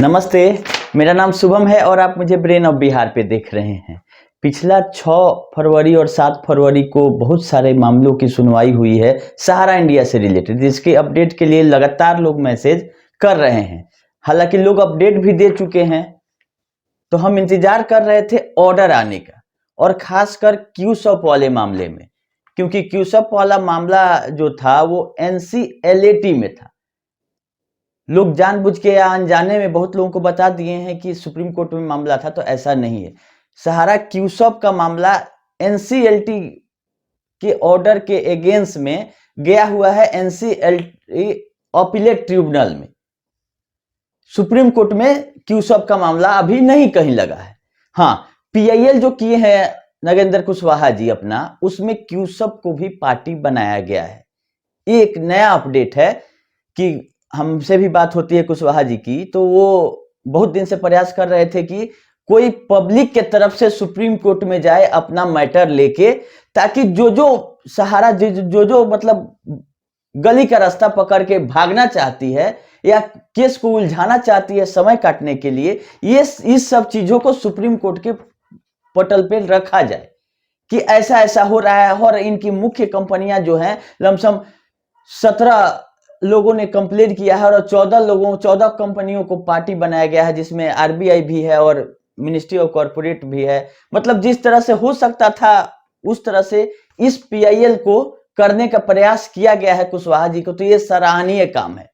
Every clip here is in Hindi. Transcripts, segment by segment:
नमस्ते, मेरा नाम शुभम है और आप मुझे ब्रेन ऑफ बिहार पे देख रहे हैं। पिछला 6 फरवरी और 7 फरवरी को बहुत सारे मामलों की सुनवाई हुई है सहारा इंडिया से रिलेटेड, जिसके अपडेट के लिए लगातार लोग मैसेज कर रहे हैं। हालांकि लोग अपडेट भी दे चुके हैं, तो हम इंतजार कर रहे थे ऑर्डर आने का, और खासकर क्यूसॉप वाले मामले में, क्योंकि क्यूसॉप वाला मामला जो था वो एनसीएलएटी में था। लोग जानबूझ के या अनजाने में बहुत लोगों को बता दिए हैं कि सुप्रीम कोर्ट में मामला था, तो ऐसा नहीं है। सहारा क्यूसॉप का मामला एनसीएलटी के ऑर्डर के अगेंस्ट में गया हुआ है एनसीएलटी अपीलेट ट्रिब्यूनल में। सुप्रीम कोर्ट में क्यूसॉप का मामला अभी नहीं कहीं लगा है। हाँ, पीआईएल जो किए हैं नगेंद्र कुशवाहा जी अपना, उसमें क्यूसॉप को भी पार्टी बनाया गया है। एक नया अपडेट है कि हमसे भी बात होती है कुशवाहा जी की, तो वो बहुत दिन से प्रयास कर रहे थे कि कोई पब्लिक के तरफ से सुप्रीम कोर्ट में जाए अपना मैटर लेके, ताकि जो सहारा जो मतलब गली का रास्ता पकड़ के भागना चाहती है या केस को उलझाना चाहती है समय काटने के लिए, ये इस सब चीजों को सुप्रीम कोर्ट के पटल पे रखा जाए कि ऐसा ऐसा हो रहा है। और इनकी मुख्य कंपनियां जो हैं, लमसम 17 लोगों ने कंप्लेन किया है और 14 कंपनियों को पार्टी बनाया गया है, जिसमें आरबीआई भी है और मिनिस्ट्री ऑफ कॉर्पोरेट भी है। मतलब जिस तरह से हो सकता था उस तरह से इस पीआईएल को करने का प्रयास किया गया है कुशवाहा जी को, तो ये सराहनीय काम है।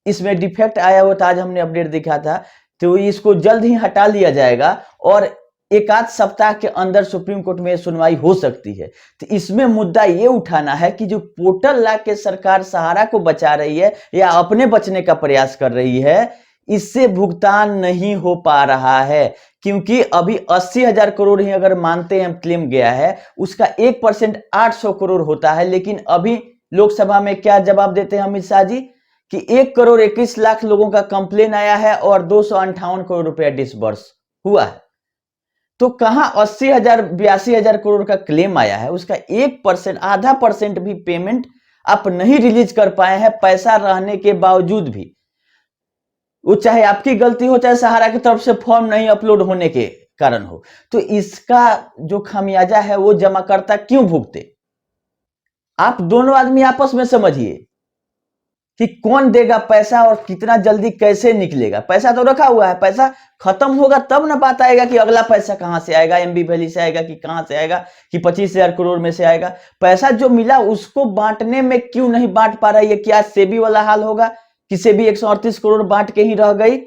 इसमें डिफेक्ट आया हुआ था, आज हमने अपडेट देखा था, तो इसको जल्द ही हटा लिया जाएगा और एक आध सप्ताह के अंदर सुप्रीम कोर्ट में सुनवाई हो सकती है। तो इसमें मुद्दा ये उठाना है कि जो पोर्टल ला के सरकार सहारा को बचा रही है या अपने बचने का प्रयास कर रही है, इससे भुगतान नहीं हो पा रहा है, क्योंकि अभी 80,000 करोड़ ही अगर मानते हैं क्लेम गया है, उसका 1% 800 करोड़ होता है। लेकिन अभी लोकसभा में क्या जवाब देते हैं अमित शाह जी कि 1,21,00,000 लोगों का कंप्लेन आया है और 258 करोड़ रुपया डिसबर्स हुआ है। तो कहां 80,000 82,000 करोड़ का क्लेम आया है, उसका 1%, आधा परसेंट भी पेमेंट आप नहीं रिलीज कर पाए हैं, पैसा रहने के बावजूद भी। वो चाहे आपकी गलती हो, चाहे सहारा की तरफ से फॉर्म नहीं अपलोड होने के कारण हो, तो इसका जो खामियाजा है वो जमाकर्ता क्यों भुगते? आप दोनों आदमी आपस में समझिए कि कौन देगा पैसा और कितना जल्दी कैसे निकलेगा। पैसा तो रखा हुआ है, पैसा खत्म होगा तब ना बात आएगा कि अगला पैसा कहां से आएगा, एमबी वैली से आएगा कि कहां से आएगा, कि 25,000 करोड़ में से आएगा। पैसा जो मिला उसको बांटने में क्यों नहीं बांट पा रही है? क्या सेबी वाला हाल होगा कि सेबी 138 करोड़ बांट के ही रह गई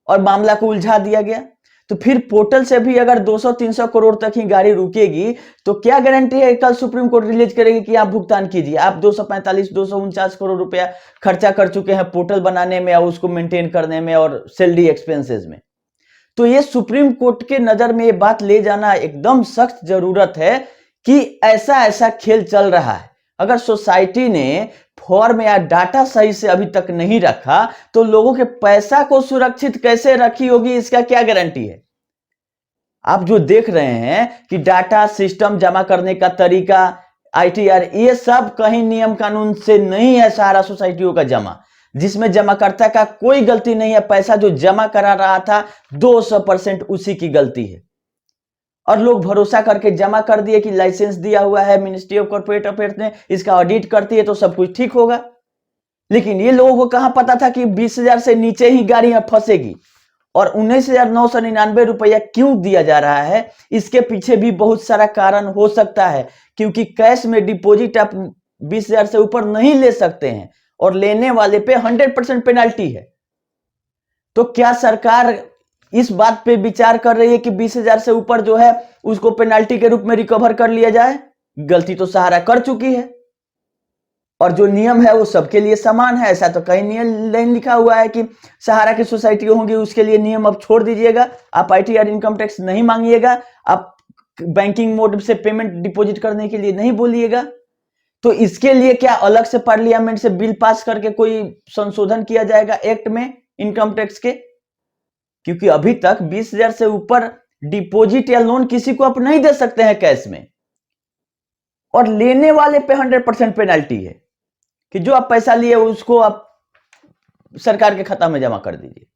और मामला को उलझा दिया गया? तो फिर पोर्टल से भी अगर 200-300 करोड़ तक ही गाड़ी रुकेगी, तो क्या गारंटी है कल सुप्रीम कोर्ट रिलीज करेगी कि आप भुगतान कीजिए? आप 245-249 करोड़ रुपया खर्चा कर चुके हैं पोर्टल बनाने में और उसको मेंटेन करने में और सैलरी एक्सपेंसेस में। तो ये सुप्रीम कोर्ट के नजर में ये बात ले जाना एकदम सख्त जरूरत है कि ऐसा ऐसा खेल चल रहा है। अगर सोसाइटी ने फॉर्म या डाटा सही से अभी तक नहीं रखा, तो लोगों के पैसा को सुरक्षित कैसे रखी होगी, इसका क्या गारंटी है? आप जो देख रहे हैं कि डाटा सिस्टम जमा करने का तरीका, आईटीआर, ये सब कहीं नियम कानून से नहीं है सहारा सोसाइटियों का जमा, जिसमें जमाकर्ता का कोई गलती नहीं है। पैसा जो जमा करा रहा था 200% उसी की गलती है, और लोग भरोसा करके जमा कर दिए कि लाइसेंस दिया हुआ है मिनिस्ट्री ऑफ कॉर्पोरेट अफेयर्स ने, इसका ऑडिट करती है तो सब कुछ ठीक होगा। लेकिन ये लोगों को कहां पता था कि 20,000 से नीचे ही गाड़ियां फंसेगी, और 19,999 रुपया क्यों दिया जा रहा है, इसके पीछे भी बहुत सारा कारण हो सकता है। क्योंकि कैश में डिपॉजिट आप 20,000 से ऊपर नहीं ले सकते हैं और लेने वाले पे 100% पेनाल्टी है। तो क्या सरकार इस बात पे विचार कर रही है कि 20,000 से ऊपर जो है उसको पेनाल्टी के रूप में रिकवर कर लिया जाए? गलती तो सहारा कर चुकी है, और जो नियम है वो सबके लिए समान है। ऐसा तो कहीं नियम नहीं लिखा हुआ है कि सहारा की सोसाइटी होंगी उसके लिए नियम अब छोड़ दीजिएगा, आप आईटीआर इनकम टैक्स नहीं मांगिएगा, आप बैंकिंग मोड से पेमेंट डिपॉजिट करने के लिए नहीं बोलिएगा। तो इसके लिए क्या अलग से पार्लियामेंट से बिल पास करके कोई संशोधन किया जाएगा एक्ट में इनकम टैक्स के? क्योंकि अभी तक 20,000 से ऊपर डिपॉजिट या लोन किसी को आप नहीं दे सकते हैं कैश में, और लेने वाले पे 100% पेनाल्टी है कि जो आप पैसा लिए उसको आप सरकार के खाता में जमा कर दीजिए।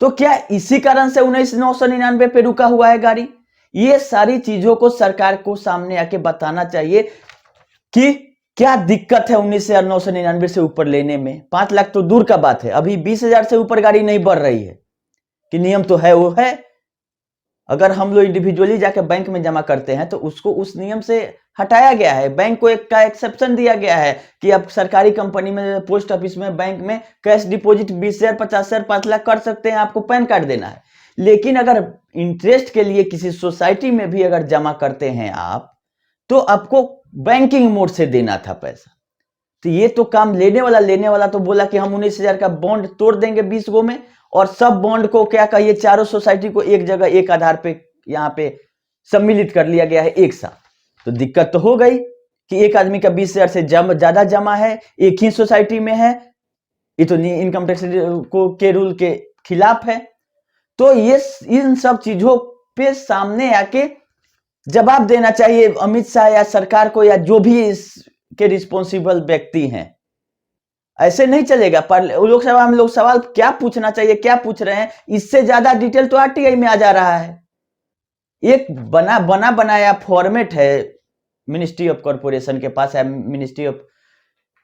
तो क्या इसी कारण से 19,999 पे रुका हुआ है गाड़ी? ये सारी चीजों को सरकार को सामने आके बताना चाहिए कि क्या दिक्कत है 19,999 से ऊपर लेने में। 5 लाख तो दूर का बात है, अभी 20,000 से ऊपर गाड़ी नहीं बढ़ रही है कि नियम तो है वो है। अगर हम लोग इंडिविजुअली जाकर बैंक में जमा करते हैं तो उसको उस नियम से हटाया गया है। बैंक को एक का एक्सेप्शन दिया गया है कि आप सरकारी कंपनी में, पोस्ट ऑफिस में, बैंक में कैश डिपॉजिट 20,000, 50,000, 5 लाख कर सकते हैं, आपको पैन कार्ड देना है। लेकिन अगर इंटरेस्ट के लिए किसी सोसाइटी में भी अगर जमा करते हैं आप, तो आपको बैंकिंग मोड से देना था पैसा। तो ये तो काम लेने वाला तो बोला कि हम 19,000 का बॉन्ड तोड़ देंगे 20 गो में, और सब बॉन्ड को क्या कहिए चारों सोसाइटी को एक जगह एक आधार पे यहाँ पे सम्मिलित कर लिया गया है एक साथ। तो दिक्कत तो हो गई कि एक आदमी का 20,000 से ज्यादा जमा है, एक ही सोसाइटी में है, ये तो इनकम टैक्स के रूल के खिलाफ है। तो ये इन सब चीजों पे सामने आके जवाब देना चाहिए अमित शाह या सरकार को, या जो भी इसके रिस्पॉन्सिबल व्यक्ति हैं। ऐसे नहीं चलेगा। पर लोकसभा में लोग सवाल क्या पूछना चाहिए, क्या पूछ रहे हैं, इससे ज्यादा डिटेल तो आरटीआई में आ जा रहा है। एक बनाया फॉर्मेट है मिनिस्ट्री ऑफ कॉर्पोरेशन के पास है, मिनिस्ट्री ऑफ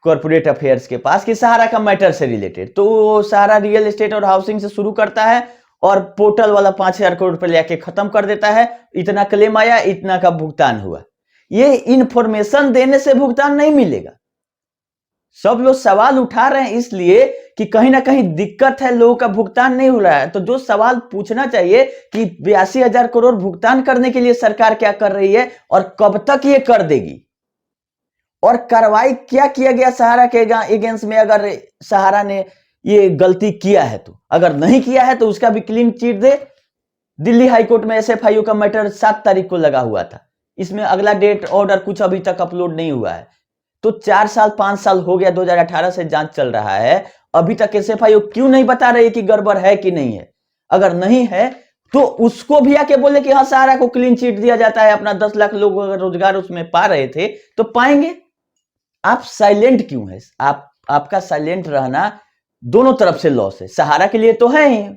कॉर्पोरेट अफेयर्स के पास, कि सहारा का मैटर से रिलेटेड। तो सहारा रियल एस्टेट और हाउसिंग से शुरू करता है और पोर्टल वाला 5,000 करोड़ रुपए लेके खत्म कर देता है। इतना क्लेम आया, इतना का भुगतान हुआ। ये इंफॉर्मेशन देने से भुगतान नहीं मिलेगा। सब लोग सवाल उठा रहे हैं इसलिए कि कहीं ना कहीं दिक्कत है, लोगों का भुगतान नहीं हो रहा है। तो जो सवाल पूछना चाहिए कि 82,000 करोड़ भुगतान करने के लिए सरकार क्या कर रही है और कब तक ये कर देगी, और कार्रवाई क्या किया गया सहारा के अगेंस्ट में, अगर सहारा ने ये गलती किया है तो। अगर नहीं किया है तो उसका भी क्लीन चिट दे। दिल्ली हाईकोर्ट में एसएफआईओ का मैटर 7 तारीख को लगा हुआ था, इसमें अगला डेट ऑर्डर कुछ अभी तक अपलोड नहीं हुआ है। तो 4 साल 5 साल हो गया, 2018 से जांच चल रहा है, अभी तक एसएफआईओ क्यों नहीं बता रही कि गड़बड़ है कि नहीं है। अगर नहीं है तो उसको भी आके बोले कि हाँ सहारा को क्लीन चिट दिया जाता है, अपना 10 लाख लोग अगर रोजगार उसमें पा रहे थे तो पाएंगे। आप साइलेंट क्यों है? आपका साइलेंट रहना दोनों तरफ से लॉस है। सहारा के लिए तो है ही,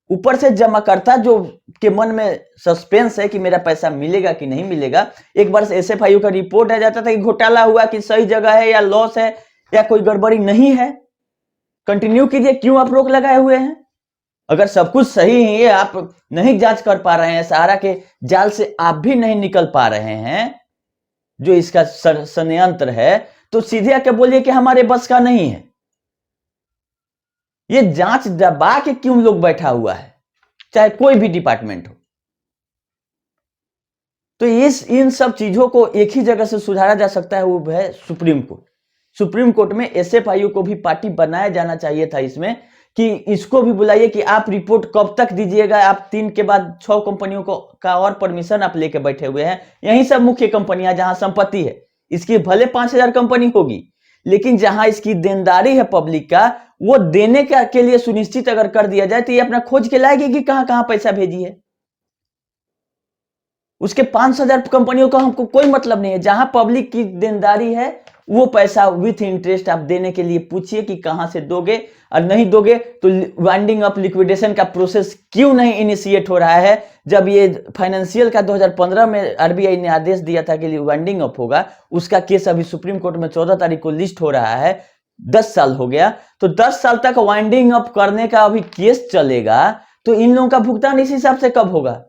ऊपर से जमाकर्ता जो के मन में सस्पेंस है कि मेरा पैसा मिलेगा कि नहीं मिलेगा। एक बार एसएफआईओ का रिपोर्ट आ जाता था कि घोटाला हुआ, कि सही जगह है या लॉस है या कोई गड़बड़ी नहीं है, कंटिन्यू कीजिए, क्यों आप रोक लगाए हुए हैं? अगर सब कुछ सही है, आप नहीं जांच कर पा रहे हैं, सहारा के जाल से आप भी नहीं निकल पा रहे हैं, जो इसका षड्यंत्र है, तो सीधे आके बोलिए कि हमारे बस का नहीं है। ये जांच दबा के क्यों लोग बैठा हुआ है, चाहे कोई भी डिपार्टमेंट हो। तो इन सब चीजों को एक ही जगह से सुधारा जा सकता है, वो है सुप्रीम कोर्ट। सुप्रीम कोर्ट में एसएफआईओ को भी पार्टी बनाया जाना चाहिए था इसमें, कि इसको भी बुलाइए कि आप रिपोर्ट कब तक दीजिएगा। आप 3 के बाद 6 कंपनियों को का और परमिशन आप लेके बैठे हुए हैं। यही सब मुख्य कंपनियां जहां संपत्ति है, इसकी भले 5,000 कंपनी होगी, लेकिन जहां इसकी देनदारी है पब्लिक का, वो देने के लिए सुनिश्चित अगर कर दिया जाए तो ये अपना खोज के लाएगी कि कहां कहां पैसा भेजी है। उसके 5,000 कंपनियों का हमको कोई मतलब नहीं है। जहां पब्लिक की देनदारी है वो पैसा विथ इंटरेस्ट आप देने के लिए पूछिए कि कहां से दोगे, और नहीं दोगे तो वाइंडिंग अप लिक्विडेशन का प्रोसेस क्यों नहीं इनिशिएट हो रहा है। जब ये फाइनेंशियल का 2015 में आरबीआई ने आदेश दिया था कि वाइंडिंग अप होगा, उसका केस अभी सुप्रीम कोर्ट में 14 तारीख को लिस्ट हो रहा है, 10 साल हो गया। तो 10 साल तक वाइंडिंग अप करने का अभी केस चलेगा, तो इन लोगों का भुगतान इस हिसाब से कब होगा?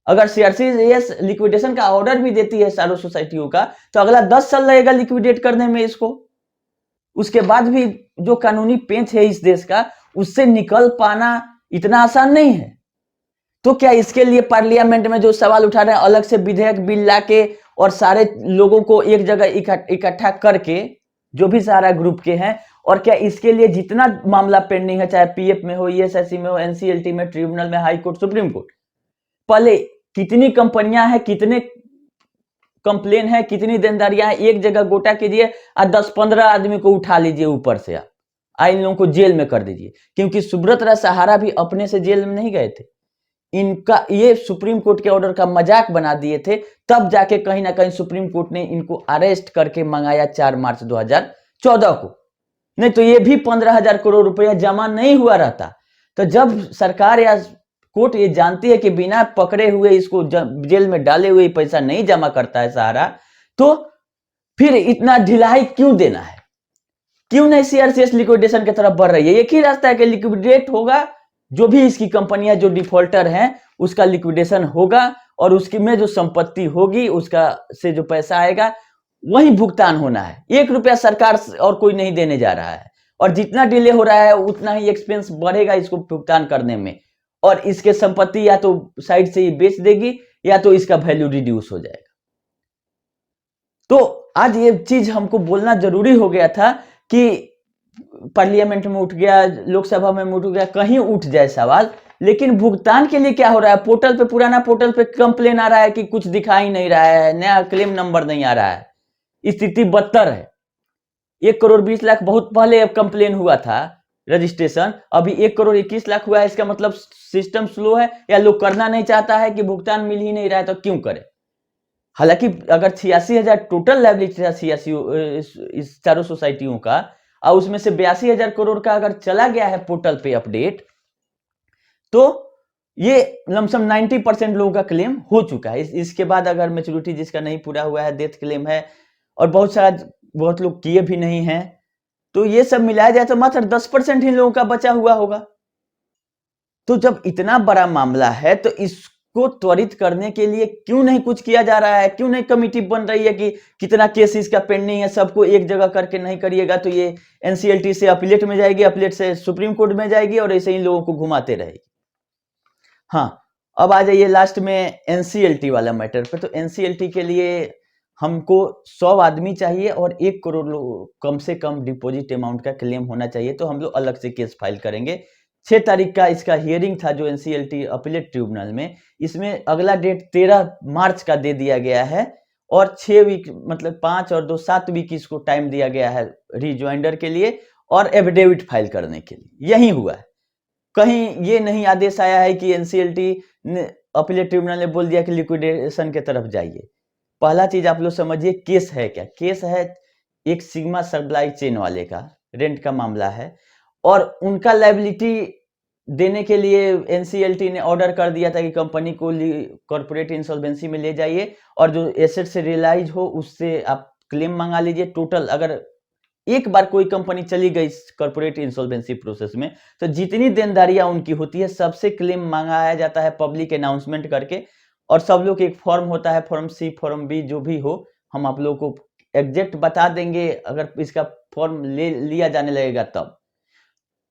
अगर सीआरसीएस लिक्विडेशन का ऑर्डर भी देती है सारों सोसाइटियों का, तो अगला 10 साल लगेगा लिक्विडेट करने में इसको। उसके बाद भी जो कानूनी पेंच है इस देश का, उससे निकल पाना इतना आसान नहीं है। तो क्या इसके लिए पार्लियामेंट में जो सवाल उठा रहे हैं, अलग से विधेयक बिल लाके और सारे लोगों को एक जगह इकट्ठा करके, जो भी सारा ग्रुप के हैं, और क्या इसके लिए जितना मामला पेंडिंग है, चाहे पीएफ में हो, ईएसआईसी में हो, एनसीएलटी में, ट्रिब्यूनल में, हाई कोर्ट, सुप्रीम कोर्ट, पहले कितनी कंपनियां हैं, कितने कंप्लेन है, कितनी देनदारियां हैं, एक जगह गोटा कीजिए और 10-15 आदमी को उठा लीजिए ऊपर से, आप इन लोगों को जेल में कर दीजिए। क्योंकि सुब्रत राय सहारा भी अपने से जेल में नहीं गए थे, इनका ये सुप्रीम कोर्ट के ऑर्डर का मजाक बना दिए थे, तब जाके कहीं ना कहीं सुप्रीम कोर्ट ने इनको अरेस्ट करके मंगाया 4 मार्च 2014 को। नहीं तो ये भी 15,000 करोड़ रुपया जमा नहीं हुआ रहता। तो जब सरकार या कोर्ट ये जानती है कि बिना पकड़े हुए इसको जेल में डाले हुए पैसा नहीं जमा करता है सहारा, तो फिर इतना ढिलाई क्यों देना है? क्यों नहीं सीआरसीएस लिक्विडेशन की तरफ बढ़ रही है? एक ही रास्ता है कि लिक्विडेट होगा, जो भी इसकी कंपनियां जो डिफॉल्टर हैं उसका लिक्विडेशन होगा और उसकी में जो संपत्ति होगी उसका से जो पैसा आएगा वही भुगतान होना है। 1 रुपया सरकार और कोई नहीं देने जा रहा है, और जितना डिले हो रहा है उतना ही एक्सपेंस बढ़ेगा इसको भुगतान करने में, और इसके संपत्ति या तो साइड से ही बेच देगी या तो इसका वैल्यू रिड्यूस हो जाएगा। तो आज ये चीज हमको बोलना जरूरी हो गया था कि पार्लियामेंट में उठ गया, लोकसभा में उठ गया, कहीं उठ जाए सवाल, लेकिन भुगतान के लिए क्या हो रहा है? पोर्टल पे, पुराना पोर्टल पे कंप्लेन आ रहा है कि कुछ दिखाई नहीं रहा है, नया क्लेम नंबर नहीं आ रहा है, स्थिति बदतर है। 1 करोड़ 20 लाख बहुत पहले कंप्लेन हुआ था रजिस्ट्रेशन, अभी 1 करोड़ 21 लाख हुआ है। इसका मतलब सिस्टम स्लो है या लोग करना नहीं चाहता है कि भुगतान मिल ही नहीं रहा है, तो क्यों करे? हालांकि अगर 86,000 टोटल लायबिलिटी था 86 इस चारों सोसाइटियों का, और उसमें से 82,000 करोड़ का अगर चला गया है पोर्टल पे अपडेट, तो ये लमसम 90% लोगों का क्लेम हो चुका है। इसके बाद अगर मैच्योरिटी जिसका नहीं पूरा हुआ है, डेथ क्लेम है, और बहुत लोग किए भी नहीं हैं, तो ये सब मिलाया जाए तो मात्र 10% ही लोगों का बचा हुआ होगा। तो जब इतना बड़ा मामला है तो इसको त्वरित करने के लिए क्यों नहीं कुछ किया जा रहा है? क्यों नहीं कमेटी बन रही है कि कितना केस इसका पेंडिंग है, सबको एक जगह करके नहीं करिएगा तो ये एनसीएलटी से अपीलेट में जाएगी, अपीलेट से सुप्रीम कोर्ट में जाएगी, और ऐसे ही लोगों को घुमाते रहेगी। हाँ, अब आ जाइए लास्ट में एनसीएलटी वाला मैटर पे। तो एनसीएलटी के लिए हमको 100 आदमी चाहिए और 1 करोड़ कम से कम डिपॉजिट अमाउंट का क्लेम होना चाहिए, तो हम लोग अलग से केस फाइल करेंगे। 6 तारीख का इसका हियरिंग था जो एनसीएलटी अपीलेट ट्रिब्यूनल में, इसमें अगला डेट 13 मार्च का दे दिया गया है, और 6 वीक मतलब 5 और 2 7 वीक इसको टाइम दिया गया है रिज्वाइंडर के लिए और एफिडेविट फाइल करने के लिए। यही हुआ है, कहीं ये नहीं आदेश आया है कि एनसीएलटी ने अपीलेट ट्रिब्यूनल ने बोल दिया कि लिक्विडेशन के तरफ जाइए। पहला चीज आप लोग समझिए, केस है क्या? केस है एक सिग्मा सप्लाई चेन वाले का रेंट का मामला है, और उनका लायबिलिटी देने के लिए एनसीएलटी ने ऑर्डर कर दिया था कि कंपनी को कॉर्पोरेट इंसॉल्वेंसी में ले जाइए, और जो एसेट से रियलाइज हो उससे आप क्लेम मंगा लीजिए। टोटल अगर एक बार कोई कंपनी चली गई कॉर्पोरेट इंसॉल्वेंसी प्रोसेस में, तो जितनी देनदारियां उनकी होती है सबसे क्लेम मंगाया जाता है पब्लिक अनाउंसमेंट करके, और सब लोग एक फॉर्म होता है, फॉर्म सी, फॉर्म बी, जो भी हो, हम आप लोगों को एग्जैक्ट बता देंगे अगर इसका फॉर्म ले लिया जाने लगेगा तब।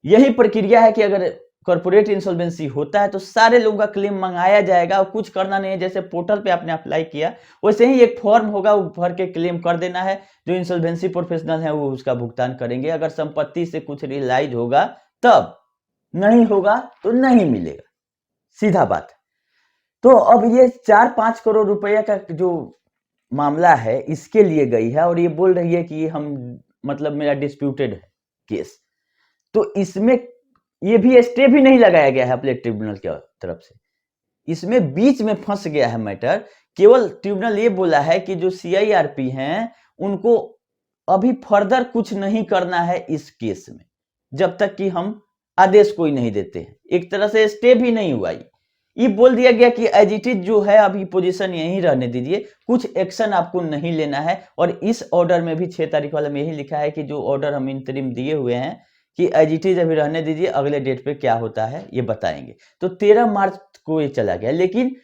यही प्रक्रिया है कि अगर कॉर्पोरेट इंसॉल्वेंसी होता है तो सारे लोगों का क्लेम मंगाया जाएगा, और कुछ करना नहीं है। जैसे पोर्टल पे आपने अप्लाई किया वैसे ही एक फॉर्म होगा, वो भर के क्लेम कर देना है। जो इंसॉल्वेंसी प्रोफेशनल है वो उसका भुगतान करेंगे। अगर संपत्ति से कुछ रियलाइज होगा तब, नहीं होगा तो नहीं मिलेगा, सीधा बात है। तो अब ये 4-5 करोड़ रुपया का जो मामला है इसके लिए गई है, और ये बोल रही है कि हम मतलब मेरा डिस्प्यूटेड है केस, तो इसमें ये भी स्टे भी नहीं लगाया गया है अपीलेट ट्रिब्यूनल की तरफ से। इसमें बीच में फंस गया है मैटर। केवल ट्रिब्यूनल ये बोला है कि जो सीआईआरपी हैं उनको अभी फर्दर कुछ नहीं करना है इस केस में, जब तक कि हम आदेश कोई नहीं देते हैं। एक तरह से स्टे भी नहीं हुआ, ये बोल दिया गया कि एज इट इज जो है अभी पोजीशन यहीं रहने दीजिए, कुछ एक्शन आपको नहीं लेना है। और इस ऑर्डर में भी 6 तारीख वाला में यही लिखा है कि जो ऑर्डर हम इंतरिम दिए हुए हैं कि एज इट इज अभी रहने दीजिए, अगले डेट पे क्या होता है ये बताएंगे। तो 13 मार्च को ये चला गया, लेकिन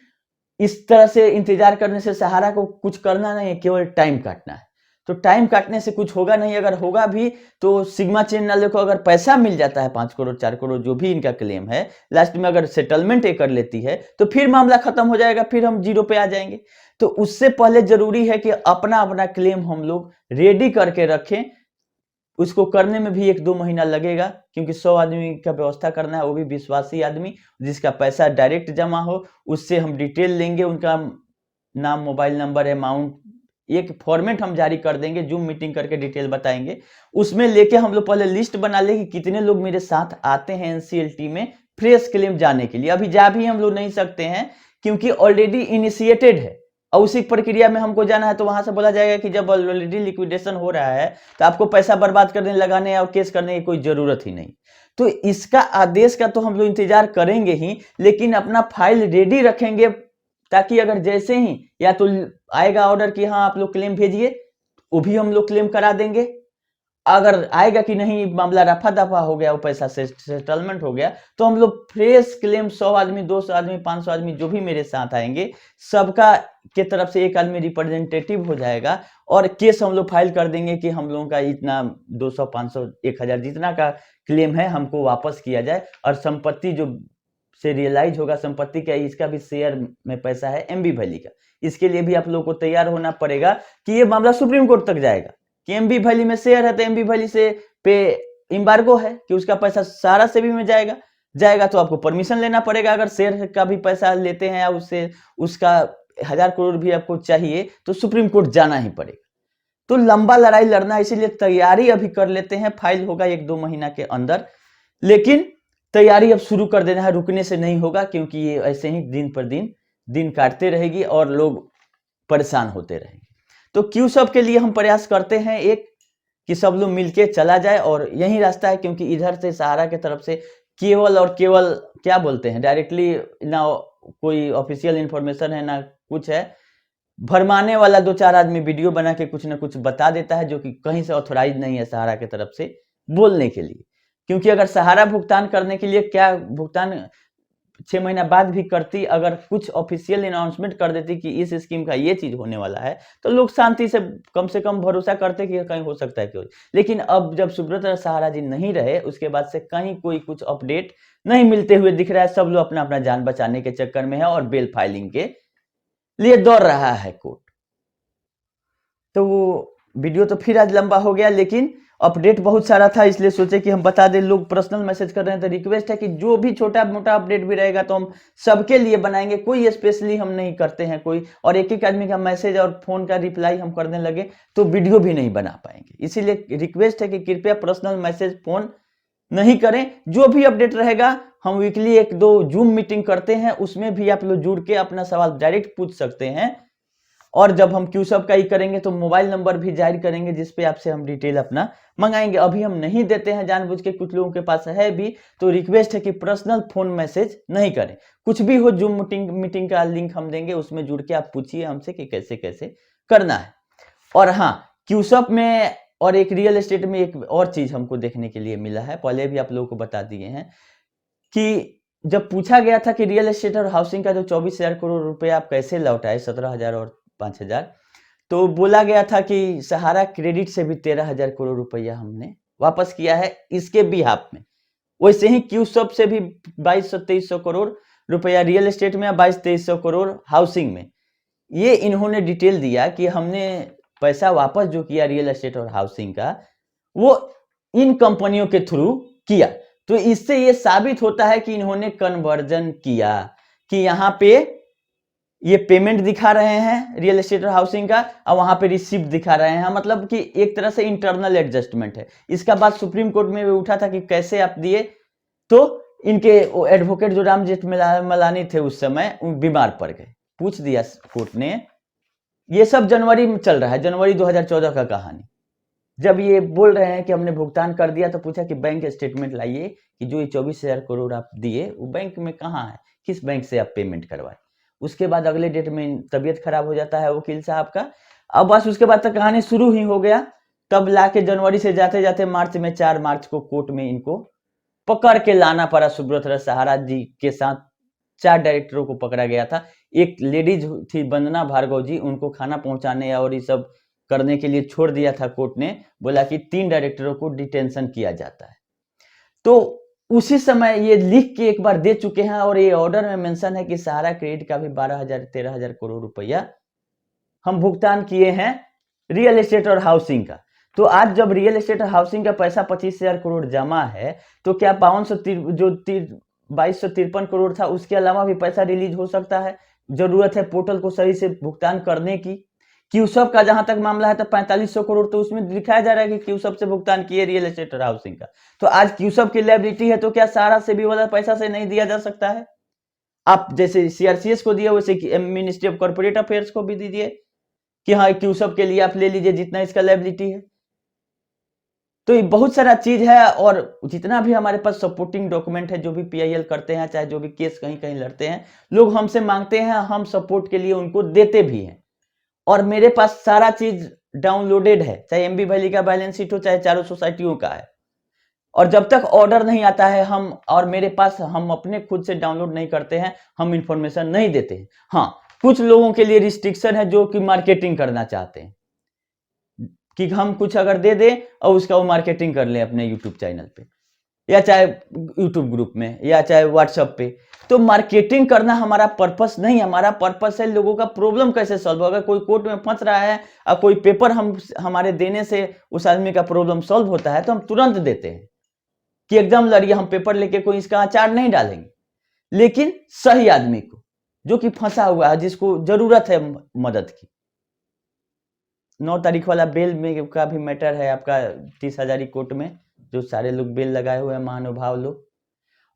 इस तरह से इंतजार करने से सहारा को कुछ करना नहीं है, केवल टाइम काटना है। तो टाइम काटने से कुछ होगा नहीं। अगर होगा भी तो सिग्मा चेन वाले को अगर पैसा मिल जाता है 5 करोड़ 4 करोड़ जो भी इनका क्लेम है, लास्ट में अगर सेटलमेंट ये कर लेती है तो फिर मामला खत्म हो जाएगा, फिर हम जीरो पे आ जाएंगे। तो उससे पहले जरूरी है कि अपना अपना क्लेम हम लोग रेडी करके रखें। उसको करने में भी 1-2 महीना लगेगा, क्योंकि 100 आदमी का व्यवस्था करना है, वो भी विश्वासी आदमी जिसका पैसा डायरेक्ट जमा हो। उससे हम डिटेल लेंगे, उनका नाम, मोबाइल नंबर, अमाउंट, एक फॉर्मेट हम जारी कर देंगे, जूम मीटिंग करके डिटेल बताएंगे। उसमें लेके हम लोग पहले लिस्ट बना ले कि कितने लोग मेरे साथ आते हैं एनसीएलटी में फ्रेश क्लेम जाने के लिए। अभी जा भी हम लोग नहीं सकते हैं क्योंकि ऑलरेडी इनिशिएटेड है, और उसी प्रक्रिया में हमको जाना है तो वहां से बोला जाएगा कि जब ऑलरेडी लिक्विडेशन हो रहा है तो आपको पैसा बर्बाद करने, लगाने और केस करने की कोई जरूरत ही नहीं। तो इसका आदेश का तो हम लोग इंतजार करेंगे ही, लेकिन अपना फाइल रेडी रखेंगे ताकि अगर जैसे ही या तो आएगा ऑर्डर कि हाँ आप लोग क्लेम भेजिए, वो भी हम लोग क्लेम करा देंगे। अगर आएगा कि नहीं मामला रफा दफा हो गया, वो पैसा से सेटलमेंट हो गया, तो हम लोग फ्रेश क्लेम 100 आदमी, 200 आदमी, 500 आदमी जो भी मेरे साथ आएंगे सबका के तरफ से एक आदमी रिप्रेजेंटेटिव हो जाएगा और केस हम लोग फाइल कर देंगे कि हम लोगों का इतना 200, 500, 1000 जितना का क्लेम है हमको वापस किया जाए। और संपत्ति जो से रियलाइज होगा संपत्ति का, इसका भी शेयर में पैसा है एमबी वैली का, इसके लिए भी आप लोगों को तैयार होना पड़ेगा कि ये मामला सुप्रीम कोर्ट तक जाएगा कि एमबी वैली में शेयर है तो एमबी वैली से पे एम्बार्गो है कि उसका पैसा सारा सेबी में जाएगा तो आपको परमिशन लेना पड़ेगा। अगर शेयर का भी पैसा लेते हैं या उससे उसका 1000 करोड़ भी आपको चाहिए तो सुप्रीम कोर्ट जाना ही पड़ेगा। तो लंबा लड़ाई लड़ना, इसीलिए तैयारी अभी कर लेते हैं, फाइल होगा 1-2 महीना के अंदर, लेकिन तैयारी अब शुरू कर देना है, रुकने से नहीं होगा क्योंकि ये ऐसे ही दिन पर दिन काटते रहेगी और लोग परेशान होते रहेंगे। तो क्यों सब के लिए हम प्रयास करते हैं एक कि सब लोग मिलके चला जाए और यही रास्ता है, क्योंकि इधर से सहारा की तरफ से केवल और केवल क्या बोलते हैं डायरेक्टली ना कोई ऑफिशियल इंफॉर्मेशन है ना कुछ है, भरमाने वाला 2-4 आदमी वीडियो बना के कुछ ना कुछ बता देता है जो कि कहीं से ऑथोराइज नहीं है सहारा की तरफ से बोलने के लिए। क्योंकि अगर सहारा भुगतान करने के लिए क्या भुगतान 6 महीना बाद भी करती, अगर कुछ ऑफिशियल अनाउंसमेंट कर देती कि इस स्कीम का ये चीज होने वाला है तो लोग शांति से कम भरोसा करते कि कहीं हो सकता है क्यों। लेकिन अब जब सुब्रत सहारा जी नहीं रहे उसके बाद से कहीं कोई कुछ अपडेट नहीं मिलते हुए दिख रहा है। सब लोग अपना अपना जान बचाने के चक्कर में है और बेल फाइलिंग के लिए दौड़ रहा है कोर्ट। तो वो वीडियो तो फिर आज लंबा हो गया, लेकिन अपडेट बहुत सारा था इसलिए सोचे कि हम बता दें। लोग पर्सनल मैसेज कर रहे हैं तो रिक्वेस्ट है कि जो भी छोटा मोटा अपडेट भी रहेगा तो हम सबके लिए बनाएंगे, कोई स्पेशली हम नहीं करते हैं कोई, और एक एक आदमी का मैसेज और फोन का रिप्लाई हम करने लगे तो वीडियो भी नहीं बना पाएंगे। इसीलिए रिक्वेस्ट है कि कृपया पर्सनल मैसेज फोन नहीं करें। जो भी अपडेट रहेगा हम वीकली 1-2 जूम मीटिंग करते हैं, उसमें भी आप लोग जुड़ के अपना सवाल डायरेक्ट पूछ सकते हैं। और जब हम क्यूसब का ही करेंगे तो मोबाइल नंबर भी जारी करेंगे जिसपे आपसे हम डिटेल अपना मंगाएंगे। अभी हम नहीं देते हैं जानबूझ के, कुछ लोगों के पास है भी, तो रिक्वेस्ट है कि पर्सनल फोन मैसेज नहीं करें। कुछ भी हो जूम मीटिंग का लिंक हम देंगे, उसमें जुड़ के आप पूछिए हमसे कि कैसे कैसे करना है। और हाँ, क्यूसब में और एक रियल एस्टेट में एक और चीज हमको देखने के लिए मिला है, पहले भी आप लोगों को बता दिए हैं कि जब पूछा गया था कि रियल एस्टेट और हाउसिंग का जो 24,000 करोड़ रुपए आप कैसे लौटाए, 17,000 और 5,000, तो बोला गया था कि सहारा क्रेडिट से भी 13,000 करोड़ रुपया हमने वापस किया है इसके बिहाफ में। वैसे ही क्यूसब से भी 2200-2300 करोड़ रुपया रियल एस्टेट में, 2200-2300 करोड़ हाउसिंग में। ये इन्होंने डिटेल दिया कि हमने पैसा वापस जो किया रियल एस्टेट और हाउसिंग का, वो इन कंपनियों के थ्रू किया। तो इससे ये साबित होता है कि इन्होंने कन्वर्जन किया कि यहाँ पे ये पेमेंट दिखा रहे हैं रियल एस्टेट और हाउसिंग का और वहां पे रिसिप्ट दिखा रहे हैं, मतलब कि एक तरह से इंटरनल एडजस्टमेंट है। इसका बात सुप्रीम कोर्ट में भी उठा था कि कैसे आप दिए, तो इनके एडवोकेट जो राम जेठमलानी थे उस समय बीमार पड़ गए, पूछ दिया कोर्ट ने। ये सब जनवरी में चल रहा है, जनवरी 2014 का कहानी। जब ये बोल रहे हैं कि हमने भुगतान कर दिया तो पूछा कि बैंक स्टेटमेंट लाइए कि जो ये 24,000 करोड़ आप दिए वो बैंक में कहाँ है, किस बैंक से आप पेमेंट करवाए। उसके बाद अगले डेट में तबीयत खराब हो जाता है वकील साहब का। अब बस उसके बाद तक कहानी शुरू ही हो गया। तब लाके जनवरी से जाते जाते मार्च में 4 मार्च को कोर्ट में इनको पकड़ के लाना पड़ा। सुब्रत सहारा जी के साथ 4 डायरेक्टरों को पकड़ा गया था। एक लेडीज थी वंदना भार्गव जी, उनको खाना पहुंचाने और ये सब करने के लिए छोड़ दिया था कोर्ट ने, बोला कि 3 डायरेक्टरों को डिटेंशन किया जाता है। तो उसी समय ये लिख के एक बार दे चुके हैं और ये ऑर्डर में मेंशन है कि सहारा क्रेडिट का भी 12,000-13,000 करोड़ रुपया हम भुगतान किए हैं रियल एस्टेट और हाउसिंग का। तो आज जब रियल एस्टेट और हाउसिंग का पैसा 25,000 करोड़ जमा है तो क्या 2253 करोड़ था उसके अलावा भी पैसा रिलीज हो सकता है। जरूरत है पोर्टल को सही से भुगतान करने की। क्यूसब का जहां तक मामला है तो 4500 करोड़ तो उसमें दिखाया जा रहा है कि क्यूसब से भुगतान किए रियल एस्टेट और हाउसिंग का। तो आज क्यूसब की लायबिलिटी है तो क्या सहारा से भी वाला पैसा से नहीं दिया जा सकता है। आप जैसे सीआरसीएस को दिए वैसे मिनिस्ट्री ऑफ कॉर्पोरेट अफेयर्स को भी दीजिए कि हाँ क्यूसब के लिए आप ले लीजिए जितना इसका लायबिलिटी है। तो ये बहुत सारा चीज है, और जितना भी हमारे पास सपोर्टिंग डॉक्यूमेंट है, जो भी पीआईएल करते हैं, चाहे जो भी केस कहीं कहीं लड़ते हैं, लोग हमसे मांगते हैं, हम सपोर्ट के लिए उनको देते भी हैं। और मेरे पास सारा चीज डाउनलोडेड है, चाहे एमबी वैली का बैलेंस शीट हो, चाहे चारों सोसाइटियों का है। और जब तक ऑर्डर नहीं आता है हम, और मेरे पास, हम अपने खुद से डाउनलोड नहीं करते हैं, हम इंफॉर्मेशन नहीं देते हैं। हाँ, कुछ लोगों के लिए रिस्ट्रिक्शन है जो कि मार्केटिंग करना चाहते हैं कि हम कुछ अगर दे दें और उसका वो मार्केटिंग कर लें अपने यूट्यूब चैनल पे, या चाहे यूट्यूब ग्रुप में, या चाहे व्हाट्सएप पे। तो मार्केटिंग करना हमारा पर्पस नहीं, हमारा पर्पस है लोगों का प्रॉब्लम कैसे सॉल्व होगा। कोई कोर्ट में फंस रहा है और कोई पेपर हमारे देने से उस आदमी का प्रॉब्लम सॉल्व होता है, तो हम तुरंत देते हैं कि एकदम लड़िए, हम पेपर लेके कोई इसका अचार नहीं डालेंगे, लेकिन सही आदमी को जो कि फंसा हुआ है, जिसको जरूरत है मदद की। 9 तारीख वाला बेल में का भी मैटर है आपका 30,000 कोर्ट में, जो सारे लोग बेल लगाए हुए हैं, महानुभाव लोग।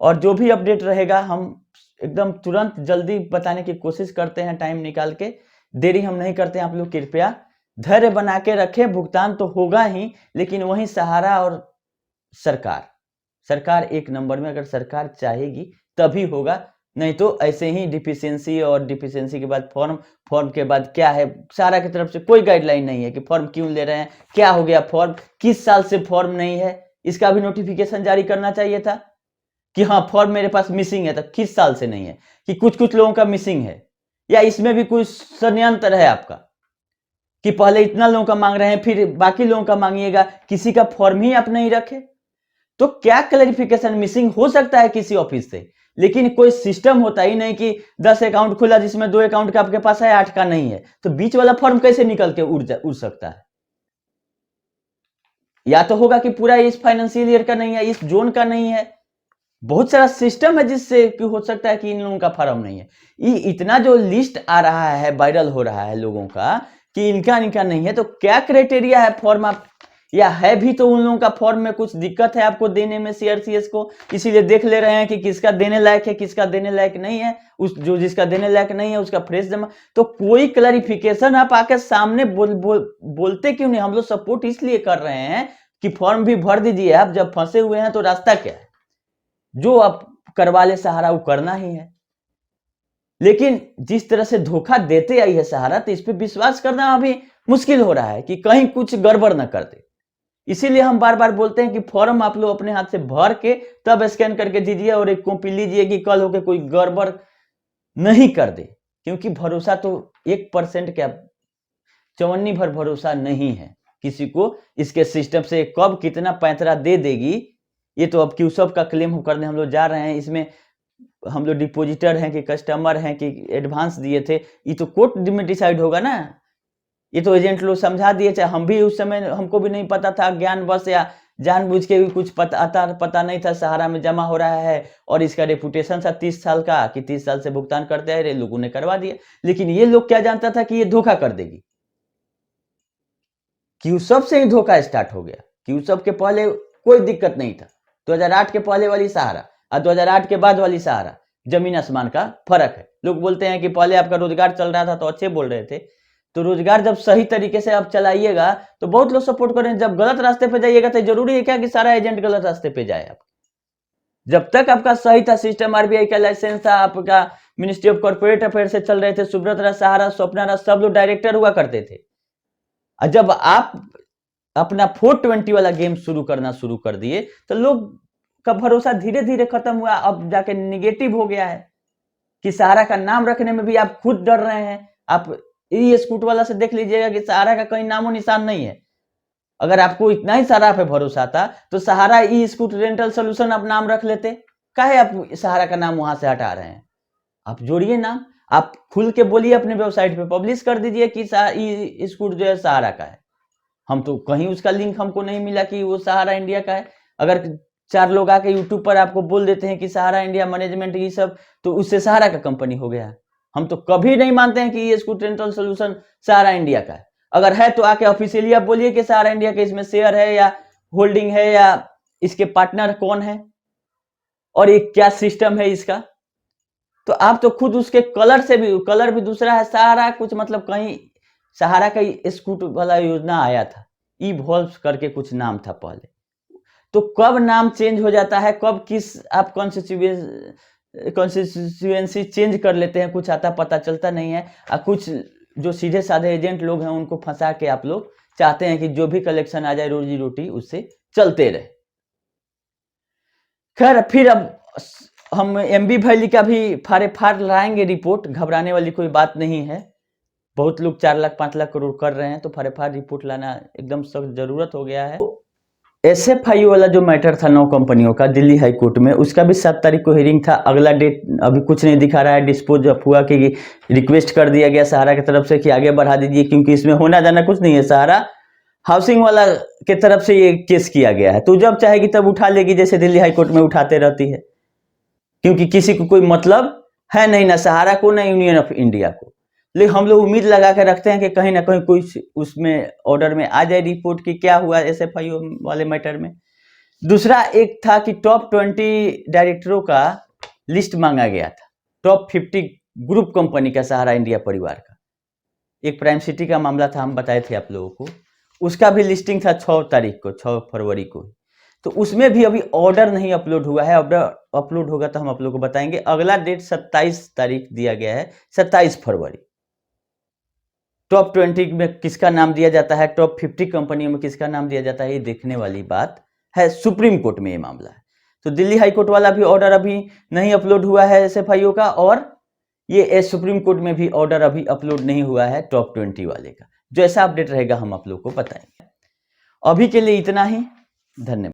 और जो भी अपडेट रहेगा हम एकदम तुरंत जल्दी बताने की कोशिश करते हैं, टाइम निकाल के। देरी हम नहीं करते हैं। आप लोग कृपया धैर्य बना के रखें। भुगतान तो होगा ही, लेकिन वहीं सहारा और सरकार एक नंबर में, अगर सरकार चाहेगी तभी होगा, नहीं तो ऐसे ही डिफिशियंसी, और डिफिशियंसी के बाद फॉर्म के बाद क्या है, सहारा की तरफ से कोई गाइडलाइन नहीं है कि फॉर्म क्यों ले रहे हैं, क्या हो गया फॉर्म, किस साल से फॉर्म नहीं है, इसका भी नोटिफिकेशन जारी करना चाहिए था कि हाँ फॉर्म मेरे पास मिसिंग है, तो किस साल से नहीं है, कि कुछ लोगों का मिसिंग है, या इसमें भी कुछ षड्यंत्र है आपका कि पहले इतना लोगों का मांग रहे हैं, फिर बाकी लोगों का मांगिएगा, किसी का फॉर्म ही आप नहीं रखे। तो क्या क्लैरिफिकेशन मिसिंग हो सकता है किसी ऑफिस से, लेकिन कोई सिस्टम होता ही नहीं कि 10 अकाउंट खुला जिसमें 2 अकाउंट का आपके पास है, 8 का नहीं है, तो बीच वाला फॉर्म कैसे निकल के उड़ सकता है। या तो होगा कि पूरा इस फाइनेंशियल ईयर का नहीं है, इस जोन का नहीं है, बहुत सारा सिस्टम है जिससे कि हो सकता है कि इन लोगों का फॉर्म नहीं है। ये इतना जो लिस्ट आ रहा है, वायरल हो रहा है लोगों का कि इनका नहीं है, तो क्या क्राइटेरिया है फॉर्म आप, या है भी तो उन लोगों का फॉर्म में कुछ दिक्कत है आपको देने में सीआरसीएस को, इसीलिए देख ले रहे हैं कि किसका देने लायक है, किसका देने लायक नहीं है, जिसका देने लायक नहीं है उसका फ्रेश जमा। तो कोई क्लैरिफिकेशन आप आके सामने बोलते क्यों नहीं। हम लोग सपोर्ट इसलिए कर रहे हैं कि फॉर्म भी भर दीजिए आप, जब फंसे हुए हैं तो रास्ता क्या है, जो आप करवा ले सहारा वो करना ही है। लेकिन जिस तरह से धोखा देते आई है सहारा, तो इस पे विश्वास करना अभी मुश्किल हो रहा है कि कहीं कुछ गड़बड़ न कर दे। इसीलिए हम बार बार बोलते हैं कि फॉर्म आप लोग अपने हाथ से भर के तब स्कैन करके दीजिए और एक कॉपी लीजिए कि कल होके कोई गड़बड़ नहीं कर दे, क्योंकि भरोसा तो 1% क्या 54 भर भरोसा नहीं है किसी को। इसके सिस्टम से कब कितना पैंतरा दे देगी, ये तो अब क्यूसब का क्लेम करने हम लोग जा रहे हैं। इसमें हम लोग डिपोजिटर हैं कि कस्टमर हैं कि एडवांस दिए थे, ये तो कोर्ट में डिसाइड होगा ना। ये तो एजेंट लोग समझा दिए, चाहे हम भी उस समय हमको भी नहीं पता था, ज्ञानवश या जानबूझ के भी कुछ पता नहीं था सहारा में जमा हो रहा है, और इसका रेपुटेशन था 30 साल का कि 30 साल से भुगतान करते हैं, लोगों ने करवा दिया। लेकिन ये लोग क्या जानता था कि ये धोखा कर देगी। क्यूसब से ही धोखा स्टार्ट हो गया। क्यूसब के पहले कोई दिक्कत नहीं था। 2008 के पहले वाली सहारा और 2008 के बाद वाली सहारा जमीन आसमान का फर्क है। लोग बोलते हैं कि पहले आपका रोजगार चल रहा था तो अच्छे बोल रहे थे, तो रोजगार जब सही तरीके से आप चलाइएगा तो बहुत लोग सपोर्ट करें। जब गलत रास्ते पे जाइएगा तो जरूरी है क्या कि सारा एजेंट गलत रास्ते पे जाए। आप जब तक आपका सही था सिस्टम, आरबीआई का लाइसेंस था, आपका मिनिस्ट्री ऑफ कॉर्पोरेट अफेयर से चल रहे थे, सुब्रत राज, सहारा, स्वप्ना राज, सब लोग डायरेक्टर हुआ करते थे। और जब आप अपना 420 वाला गेम करना शुरू कर दिए तो लोग का भरोसा धीरे धीरे खत्म हुआ। अब जाके निगेटिव हो गया है कि सहारा का नाम रखने में भी आप खुद डर रहे हैं। आप ई स्कूट वाला से देख लीजिएगा कि सहारा का कहीं नामो निशान नहीं है। अगर आपको इतना ही सहारा पे भरोसा था तो सहारा ई स्कूट रेंटल सोल्यूशन आप नाम रख लेते। काहे आप सहारा का नाम वहां से हटा रहे हैं? आप जोड़िए नाम, आप खुल के बोलिए, अपने वेबसाइट पे पब्लिश कर दीजिए कि ई स्कूट जो है सहारा का है। हम तो कहीं उसका लिंक हमको नहीं मिला कि वो सहारा इंडिया का है। अगर 4 लोग आके यूट्यूब पर आपको बोल देते हैं कि सहारा इंडिया मैनेजमेंट ये सब, तो उससे सहारा का कंपनी हो गया। हम तो कभी नहीं मानते हैं कि ये स्कूट रेंटल सोल्यूशन सहारा इंडिया का है। अगर है तो आके ऑफिशियली आप बोलिए कि सहारा इंडिया के इसमें शेयर है या होल्डिंग है, या इसके पार्टनर कौन है और ये क्या सिस्टम है इसका। तो आप तो खुद उसके कलर भी दूसरा है, सारा कुछ मतलब कहीं सहारा का स्कूट वाला योजना आया था, इवॉल्व करके कुछ नाम था पहले। तो कब नाम चेंज हो जाता है, कब किस आप कॉन्स्टिट्यूएंसी चेंज कर लेते हैं, कुछ आता पता चलता नहीं है। और कुछ जो सीधे साधे एजेंट लोग हैं उनको फंसा के आप लोग चाहते हैं कि जो भी कलेक्शन आ जाए रोजी रोटी उससे चलते रहे। खैर फिर अब हम एमबी वैली का भी फाड़े फाड़ लाएंगे रिपोर्ट, घबराने वाली कोई बात नहीं है। बहुत लोग 4 लाख 5 लाख करोड़ कर रहे हैं, तो फाड़े फाड़ रिपोर्ट लाना एकदम सख्त जरूरत हो गया है। एसएफआई वाला जो मैटर था 9 कंपनियों का दिल्ली हाई कोर्ट में, उसका भी 7 तारीख को हियरिंग था। अगला डेट अभी कुछ नहीं दिखा रहा है, डिस्पोज ऑफ हुआ कि रिक्वेस्ट कर दिया गया सहारा की तरफ से कि आगे बढ़ा दीजिए, क्योंकि इसमें होना जाना कुछ नहीं है। सहारा हाउसिंग वाला के तरफ से ये केस किया गया है, तो जब चाहेगी तब उठा लेगी, जैसे दिल्ली हाई कोर्ट में उठाते रहती है, क्योंकि किसी को कोई मतलब है नहीं, ना सहारा को ना यूनियन ऑफ इंडिया को। लेकिन हम लोग उम्मीद लगा के रखते हैं कि कहीं ना कहीं कोई उसमें ऑर्डर में आ जाए रिपोर्ट की क्या हुआ एसएफआई वाले मैटर में। दूसरा एक था कि टॉप 20 डायरेक्टरों का लिस्ट मांगा गया था, टॉप 50 ग्रुप कंपनी का सहारा इंडिया परिवार का। एक प्राइम सिटी का मामला था, हम बताए थे आप लोगों को, उसका भी लिस्टिंग था 6 तारीख को, 6 फरवरी को। तो उसमें भी अभी ऑर्डर नहीं अपलोड हुआ है, ऑर्डर अपलोड होगा तो हम आप लोगों को बताएंगे। अगला डेट 27 तारीख दिया गया है, 27 फरवरी। टॉप 20 में किसका नाम दिया जाता है, टॉप 50 कंपनियों में किसका नाम दिया जाता है, ये देखने वाली बात है। सुप्रीम कोर्ट में ये मामला है, तो दिल्ली हाई कोर्ट वाला भी ऑर्डर अभी नहीं अपलोड हुआ है एसएफआईओ का, और ये सुप्रीम कोर्ट में भी ऑर्डर अभी अपलोड नहीं हुआ है टॉप 20 वाले का। जैसा अपडेट रहेगा हम आप लोग को बताएंगे। अभी के लिए इतना ही, धन्यवाद।